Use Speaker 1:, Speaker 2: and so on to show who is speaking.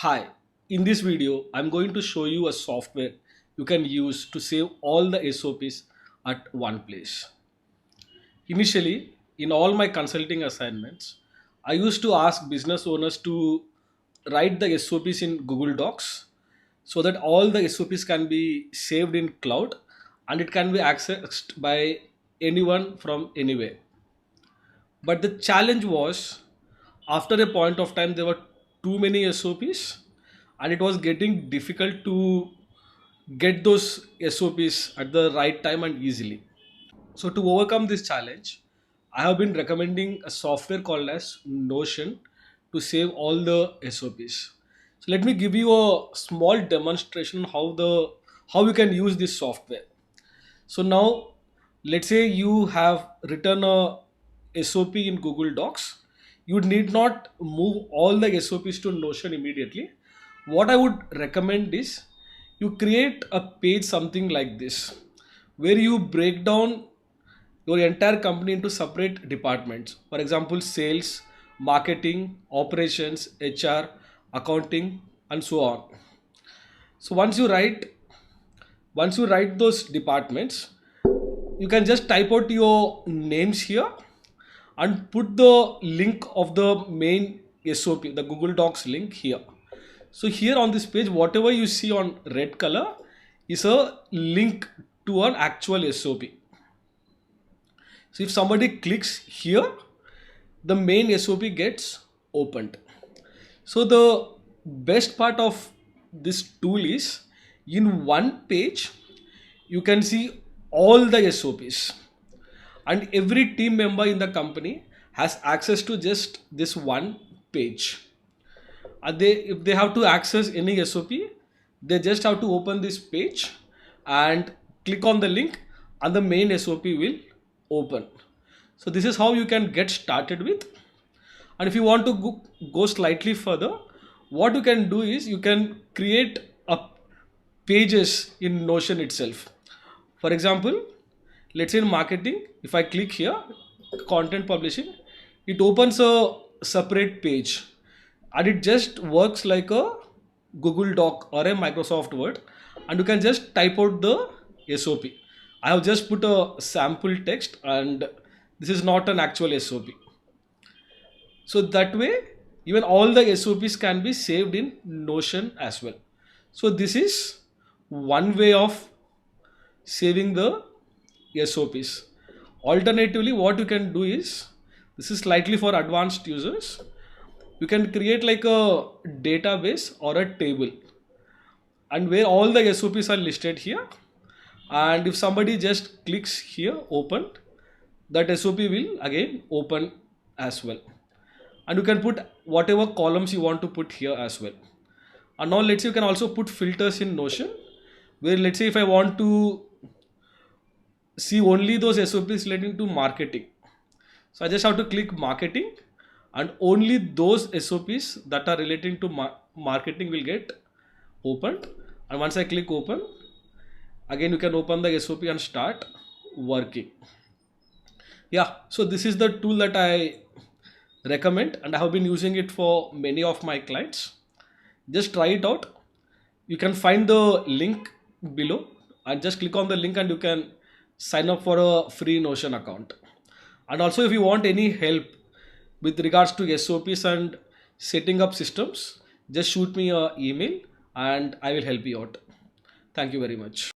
Speaker 1: Hi, in this video, I'm going to show you a software you can use to save all the SOPs at one place. Initially, in all my consulting assignments, I used to ask business owners to write the SOPs in Google Docs so that all the SOPs can be saved in cloud and it can be accessed by anyone from anywhere. But the challenge was after a point of time there were too many SOPs and it was getting difficult to get those SOPs at the right time and easily. So to overcome this challenge, I have been recommending a software called as Notion to save all the SOPs. So let me give you a small demonstration how you can use this software. So now, let's say you have written a SOP in Google Docs. You need not move all the SOPs to Notion immediately. What I would recommend is you create a page something like this, where you break down your entire company into separate departments. For example, sales, marketing, operations, HR, accounting, and so on. So once you write those departments, you can just type out your names here and put the link of the main SOP, the Google Docs link here. So here on this page, whatever you see on red color is a link to an actual SOP. So if somebody clicks here, the main SOP gets opened. So the best part of this tool is in one page you can see all the SOPs, and every team member in the company has access to just this one page. And they if they have to access any SOP, they just have to open this page and click on the link and the main SOP will open. So this is how you can get started with. And if you want to go slightly further, what you can do is you can create a pages in Notion itself. For example, let's say in marketing, if I click here, content publishing, it opens a separate page and it just works like a Google Doc or a Microsoft Word, and you can just type out the SOP. I have just put a sample text and this is not an actual SOP. So that way, even all the SOPs can be saved in Notion as well. So this is one way of saving the SOPs. Alternatively, what you can do is, this is slightly for advanced users. You can create like a database or a table, and where all the SOPs are listed here. And if somebody just clicks here, open, that SOP will again open as well. And you can put whatever columns you want to put here as well. And now let's say you can also put filters in Notion, where let's say if I want to see only those SOPs relating to marketing, so I just have to click marketing and only those SOPs that are relating to marketing will get opened. And once I click open, again you can open the SOP and start working. Yeah, so this is the tool that I recommend and I have been using it for many of my clients. Just try it out. You can find the link below and just click on the link and you can sign up for a free Notion account. And also if you want any help with regards to SOPs and setting up systems, just shoot me an email and I will help you out. Thank you very much.